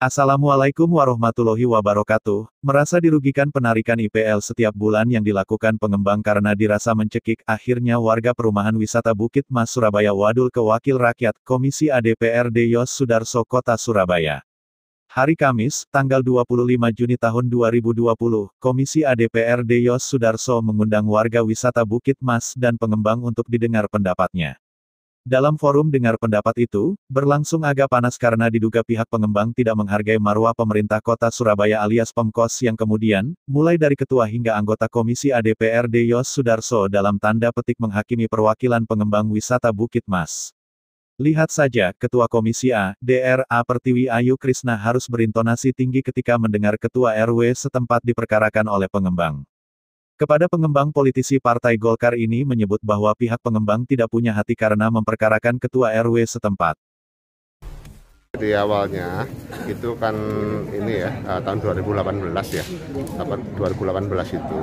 Assalamualaikum warahmatullahi wabarakatuh. Merasa dirugikan penarikan IPL setiap bulan yang dilakukan pengembang karena dirasa mencekik, akhirnya warga perumahan wisata Bukit Mas Surabaya wadul ke Wakil Rakyat, Komisi A DPRD Yos Sudarso Kota Surabaya. Hari Kamis, tanggal 25 Juni tahun 2020, Komisi A DPRD Yos Sudarso mengundang warga wisata Bukit Mas dan pengembang untuk didengar pendapatnya. Dalam forum dengar pendapat itu, berlangsung agak panas karena diduga pihak pengembang tidak menghargai marwah pemerintah kota Surabaya alias Pemkos yang kemudian, mulai dari ketua hingga anggota Komisi A DPRD Yos Sudarso dalam tanda petik menghakimi perwakilan pengembang wisata Bukit Mas. Lihat saja, Ketua Komisi A, DRA Pertiwi Ayu Krisna harus berintonasi tinggi ketika mendengar Ketua RW setempat diperkarakan oleh pengembang. Kepada pengembang, politisi Partai Golkar ini menyebut bahwa pihak pengembang tidak punya hati karena memperkarakan Ketua RW setempat. Di awalnya itu kan ini ya, tahun 2018 ya, 2018 itu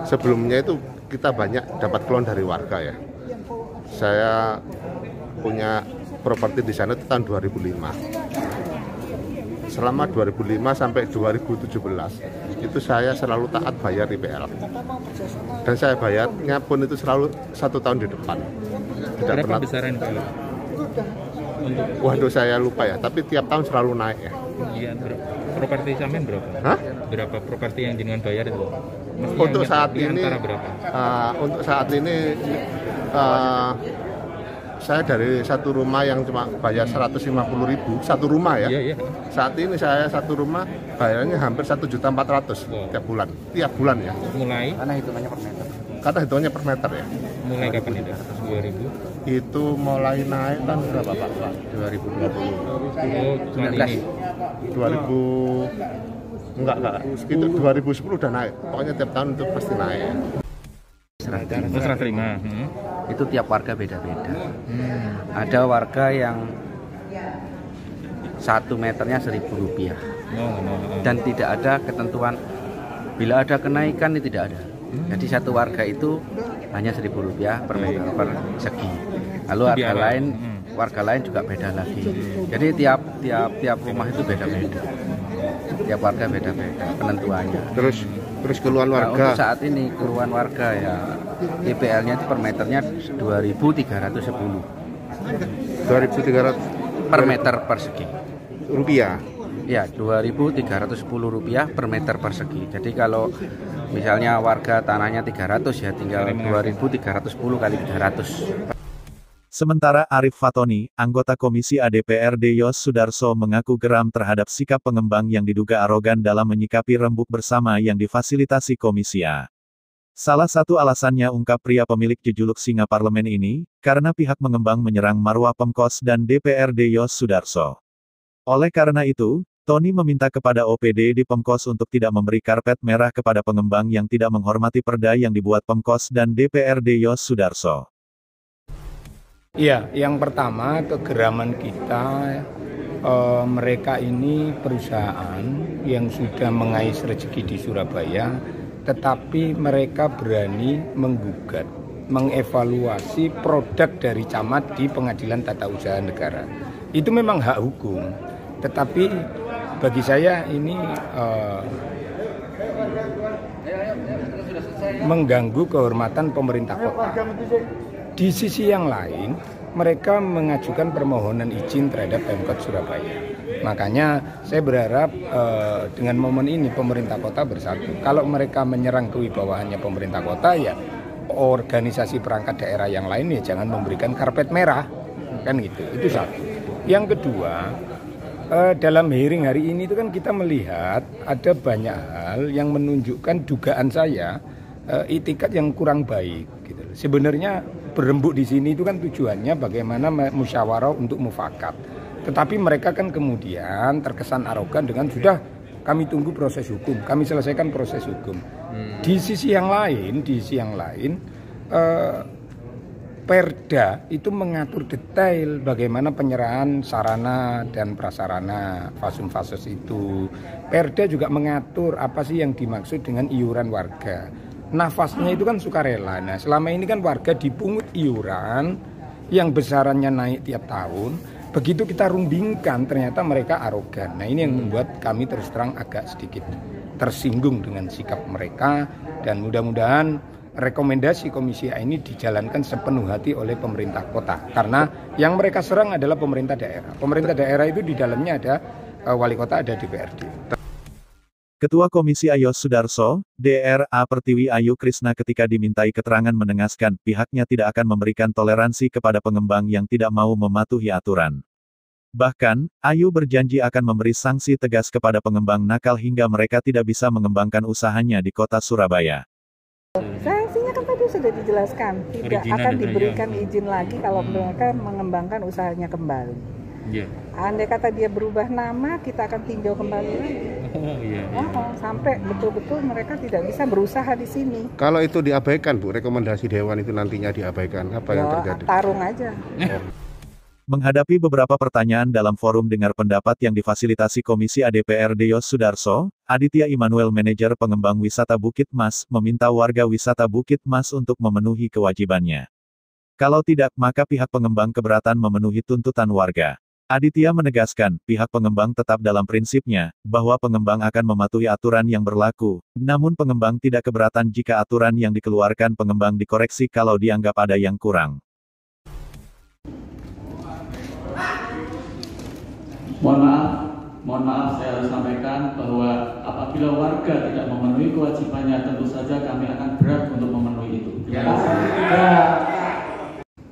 sebelumnya itu kita banyak dapat keluhan dari warga ya. Saya punya properti di sana itu tahun 2005. Selama 2005 sampai 2017 itu saya selalu taat bayar IPL, dan saya bayarnya pun itu selalu 1 tahun di depan. Tidak berapa pernah besaran IPL? Waduh, saya lupa ya, tapi tiap tahun selalu naik ya. Iya, properti sampean berapa? Hah? Berapa properti yang jenengan bayar itu? Maksudnya Untuk saat ini berapa? Untuk saat ini saya dari satu rumah yang cuma bayar 150.000 satu rumah ya. Iya. Saat ini saya satu rumah bayarnya hampir 1.400.000 tiap bulan ya. Mulai? Karena hitungannya per meter ya. Mulai kapan itu? 2000? Itu mulai naik kan berapa Pak? 2020. Oh, cuma ini. 2000 enggak. Itu 2010 udah naik. Pokoknya tiap tahun itu pasti naik. Serah terima. Itu tiap warga beda-beda. Ada warga yang 1 meternya Rp1.000 dan tidak ada ketentuan bila ada kenaikan, ini tidak ada. Jadi satu warga itu hanya Rp1.000 per meter persegi. Lalu warga lain juga beda lagi. Jadi tiap rumah itu beda-beda. Tiap warga beda-beda penentuannya. Terus keluhan warga. Nah, untuk saat ini keluhan warga ya IPL-nya itu per meternya 2.310. 2.300 per meter persegi. Rupiah. Ya, Rp2.310 per meter persegi. Jadi kalau misalnya warga tanahnya 300 ya tinggal 2.310 kali 300. Sementara Arif Fatoni, anggota Komisi A DPRD Yos Sudarso mengaku geram terhadap sikap pengembang yang diduga arogan dalam menyikapi rembuk bersama yang difasilitasi Komisi A. Salah satu alasannya, ungkap pria pemilik jejuluk Singa Parlemen ini, karena pihak pengembang menyerang marwah Pemkos dan DPRD Yos Sudarso. Oleh karena itu, Tony meminta kepada OPD di Pemkos untuk tidak memberi karpet merah kepada pengembang yang tidak menghormati perda yang dibuat Pemkos dan DPRD Yos Sudarso. Ya, yang pertama kegeraman kita, mereka ini perusahaan yang sudah mengais rezeki di Surabaya, tetapi mereka berani menggugat, mengevaluasi produk dari camat di Pengadilan Tata Usaha Negara. Itu memang hak hukum, tetapi bagi saya ini mengganggu kehormatan pemerintah kota. Di sisi yang lain, mereka mengajukan permohonan izin terhadap Pemkot Surabaya. Makanya saya berharap dengan momen ini pemerintah kota bersatu. Kalau mereka menyerang kewibawaannya pemerintah kota, ya organisasi perangkat daerah yang lain ya jangan memberikan karpet merah, kan gitu. Itu satu. Yang kedua, dalam hearing hari ini itu kan kita melihat ada banyak hal yang menunjukkan dugaan saya itikat yang kurang baik. Gitu. Sebenarnya berembuk di sini itu kan tujuannya bagaimana musyawarah untuk mufakat. Tetapi mereka kan kemudian terkesan arogan dengan sudah kami tunggu proses hukum, kami selesaikan proses hukum. Di sisi yang lain, Perda itu mengatur detail bagaimana penyerahan sarana dan prasarana fasum-fasus itu. Perda juga mengatur apa sih yang dimaksud dengan iuran warga. Nafasnya itu kan sukarela. Nah, selama ini kan warga dipungut iuran yang besarannya naik tiap tahun. begitu kita rundingkan ternyata mereka arogan. Nah ini yang membuat kami terus terang agak sedikit tersinggung dengan sikap mereka, dan mudah-mudahan rekomendasi Komisi A ini dijalankan sepenuh hati oleh pemerintah kota, karena yang mereka serang adalah pemerintah daerah. Pemerintah daerah itu di dalamnya ada wali kota, ada DPRD. Ketua Komisi A Yos Sudarso, DRA Pertiwi Ayu Krisna ketika dimintai keterangan menegaskan pihaknya tidak akan memberikan toleransi kepada pengembang yang tidak mau mematuhi aturan. Bahkan, Ayu berjanji akan memberi sanksi tegas kepada pengembang nakal hingga mereka tidak bisa mengembangkan usahanya di kota Surabaya. Sanksinya kan tadi sudah dijelaskan, tidak akan diberikan izin lagi kalau mereka mengembangkan usahanya kembali. Andai kata dia berubah nama, kita akan tinjau kembali lagi. Sampai betul-betul mereka tidak bisa berusaha di sini. Kalau itu diabaikan, Bu, rekomendasi Dewan itu nantinya diabaikan, apa yang terjadi? Tarung aja. Menghadapi beberapa pertanyaan dalam forum dengar pendapat yang difasilitasi Komisi A DPRD Yos Sudarso, Aditya Immanuel manajer pengembang wisata Bukit Mas, meminta warga wisata Bukit Mas untuk memenuhi kewajibannya. Kalau tidak, maka pihak pengembang keberatan memenuhi tuntutan warga. Aditya menegaskan, pihak pengembang tetap dalam prinsipnya, bahwa pengembang akan mematuhi aturan yang berlaku, namun pengembang tidak keberatan jika aturan yang dikeluarkan pengembang dikoreksi kalau dianggap ada yang kurang. Mohon maaf saya harus sampaikan bahwa apabila warga tidak memenuhi kewajibannya, tentu saja kami akan berat untuk memenuhi itu.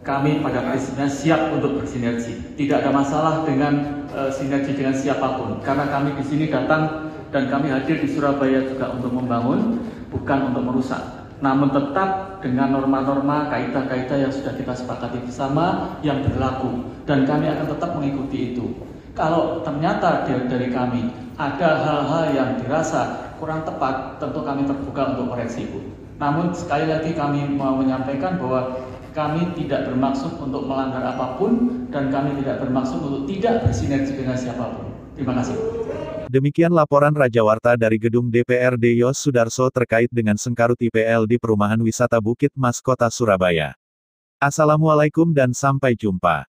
Kami pada prinsipnya siap untuk bersinergi. Tidak ada masalah dengan sinergi dengan siapapun, karena kami di sini datang dan kami hadir di Surabaya juga untuk membangun, bukan untuk merusak. Namun tetap dengan norma-norma, kaidah-kaidah yang sudah kita sepakati bersama yang berlaku, dan kami akan tetap mengikuti itu. Kalau ternyata dari kami ada hal-hal yang dirasa kurang tepat, tentu kami terbuka untuk koreksi, Bu. Namun sekali lagi kami mau menyampaikan bahwa kami tidak bermaksud untuk melanggar apapun, dan kami tidak bermaksud untuk tidak bersinergi dengan siapapun. Terima kasih. Demikian laporan Rajawarta dari gedung DPRD Yos Sudarso terkait dengan sengkarut IPL di Perumahan Wisata Bukit Mas Kota Surabaya. Assalamualaikum dan sampai jumpa.